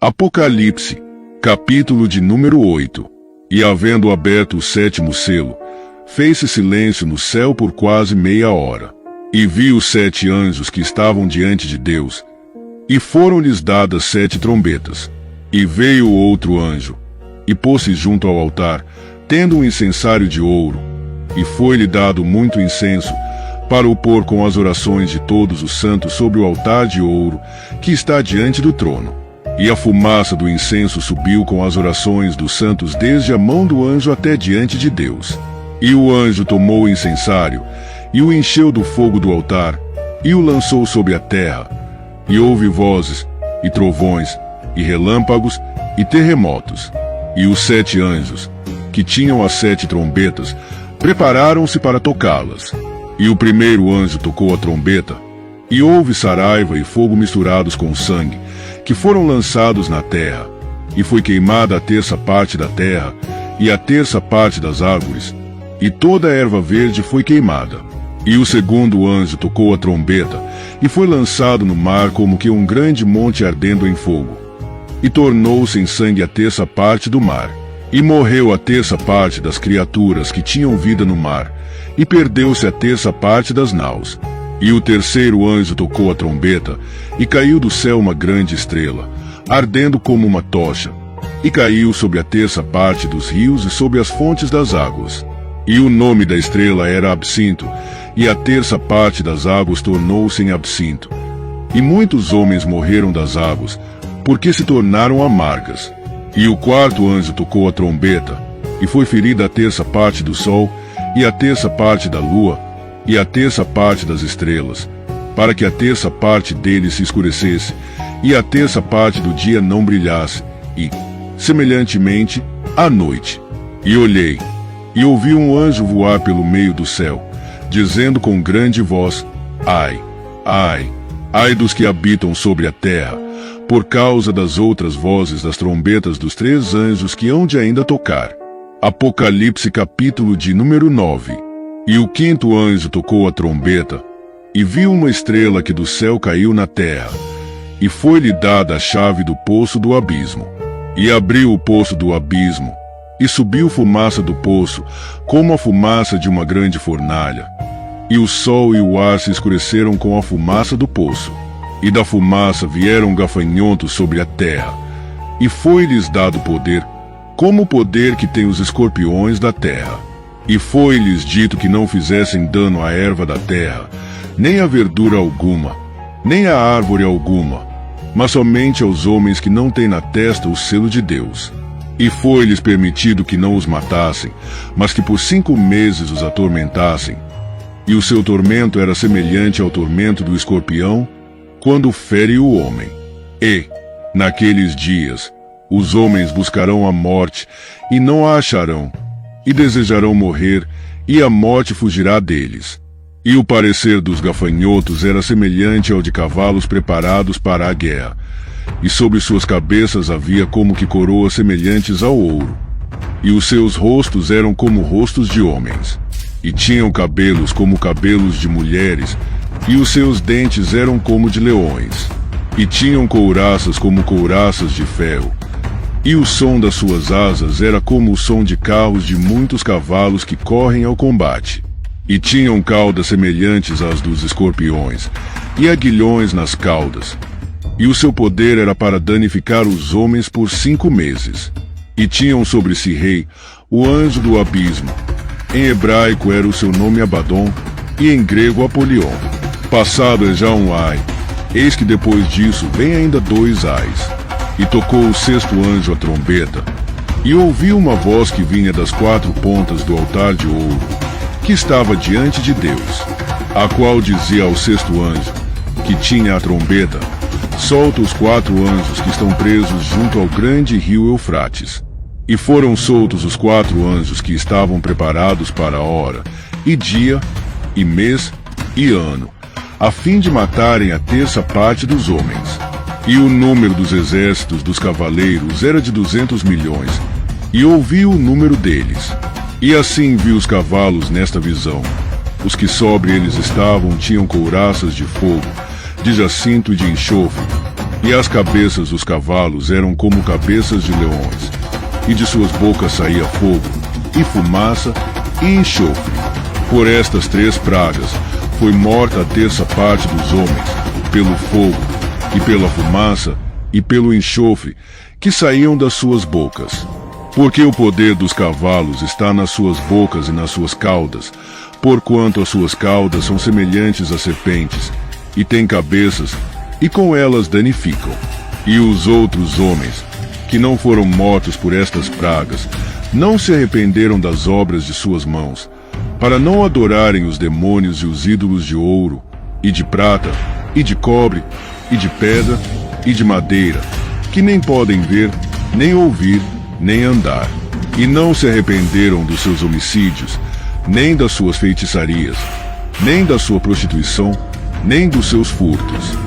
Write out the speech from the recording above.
Apocalipse, capítulo de número 8. E havendo aberto o sétimo selo, fez-se silêncio no céu por quase meia hora. E vi os 7 anjos que estavam diante de Deus, e foram-lhes dadas 7 trombetas. E veio o outro anjo, e pôs-se junto ao altar, tendo um incensário de ouro, e foi-lhe dado muito incenso, para o pôr com as orações de todos os santos sobre o altar de ouro, que está diante do trono. E a fumaça do incenso subiu com as orações dos santos desde a mão do anjo até diante de Deus. E o anjo tomou o incensário, e o encheu do fogo do altar, e o lançou sobre a terra. E houve vozes, e trovões, e relâmpagos, e terremotos. E os 7 anjos, que tinham as 7 trombetas, prepararam-se para tocá-las. E o primeiro anjo tocou a trombeta, e houve saraiva e fogo misturados com sangue, que foram lançados na terra, e foi queimada a terça parte da terra, e a terça parte das árvores, e toda a erva verde foi queimada. E o segundo anjo tocou a trombeta, e foi lançado no mar como que um grande monte ardendo em fogo. E tornou-se em sangue a terça parte do mar, e morreu a terça parte das criaturas que tinham vida no mar, e perdeu-se a terça parte das naus. E o terceiro anjo tocou a trombeta, e caiu do céu uma grande estrela, ardendo como uma tocha, e caiu sobre a terça parte dos rios e sobre as fontes das águas. E o nome da estrela era Absinto, e a terça parte das águas tornou-se em absinto. E muitos homens morreram das águas, porque se tornaram amargas. E o quarto anjo tocou a trombeta, e foi ferida a terça parte do sol, e a terça parte da lua, e a terça parte das estrelas, para que a terça parte deles se escurecesse, e a terça parte do dia não brilhasse, e, semelhantemente, a noite. E olhei, e ouvi um anjo voar pelo meio do céu, dizendo com grande voz: Ai, ai, ai dos que habitam sobre a terra, por causa das outras vozes das trombetas dos 3 anjos que hão de ainda tocar. Apocalipse capítulo de número 9. E o quinto anjo tocou a trombeta, e viu uma estrela que do céu caiu na terra, e foi-lhe dada a chave do poço do abismo. E abriu o poço do abismo, e subiu fumaça do poço, como a fumaça de uma grande fornalha. E o sol e o ar se escureceram com a fumaça do poço, e da fumaça vieram gafanhotos sobre a terra, e foi-lhes dado poder, como o poder que tem os escorpiões da terra. E foi-lhes dito que não fizessem dano à erva da terra, nem à verdura alguma, nem à árvore alguma, mas somente aos homens que não têm na testa o selo de Deus. E foi-lhes permitido que não os matassem, mas que por 5 meses os atormentassem. E o seu tormento era semelhante ao tormento do escorpião, quando fere o homem. E, naqueles dias, os homens buscarão a morte, e não a acharão, e desejarão morrer, e a morte fugirá deles. E o parecer dos gafanhotos era semelhante ao de cavalos preparados para a guerra, e sobre suas cabeças havia como que coroas semelhantes ao ouro, e os seus rostos eram como rostos de homens, e tinham cabelos como cabelos de mulheres, e os seus dentes eram como de leões, e tinham couraças como couraças de ferro, e o som das suas asas era como o som de carros de muitos cavalos que correm ao combate. E tinham caudas semelhantes às dos escorpiões, e aguilhões nas caudas. E o seu poder era para danificar os homens por 5 meses. E tinham sobre si rei, o anjo do abismo. Em hebraico era o seu nome Abaddon, e em grego Apolion. Passado é já um ai, eis que depois disso vem ainda 2 ais. E tocou o 6º anjo a trombeta, e ouvi uma voz que vinha das 4 pontas do altar de ouro, que estava diante de Deus, a qual dizia ao 6º anjo, que tinha a trombeta: Solta os 4 anjos que estão presos junto ao grande rio Eufrates. E foram soltos os 4 anjos que estavam preparados para a hora, e dia, e mês, e ano, a fim de matarem a terça parte dos homens. E o número dos exércitos dos cavaleiros era de 200 milhões, e ouvi o número deles. E assim vi os cavalos nesta visão. Os que sobre eles estavam tinham couraças de fogo, de jacinto e de enxofre, E as cabeças dos cavalos eram como cabeças de leões, e de suas bocas saía fogo, e fumaça, e enxofre. Por estas 3 pragas foi morta a terça parte dos homens, pelo fogo, e pela fumaça, e pelo enxofre, que saíam das suas bocas. Porque o poder dos cavalos está nas suas bocas e nas suas caudas, porquanto as suas caudas são semelhantes a serpentes, e têm cabeças, e com elas danificam. E os outros homens, que não foram mortos por estas pragas, não se arrependeram das obras de suas mãos, para não adorarem os demônios e os ídolos de ouro, e de prata, e de cobre, e de pedra, e de madeira, que nem podem ver, nem ouvir, nem andar. E não se arrependeram dos seus homicídios, nem das suas feitiçarias, nem da sua prostituição, nem dos seus furtos.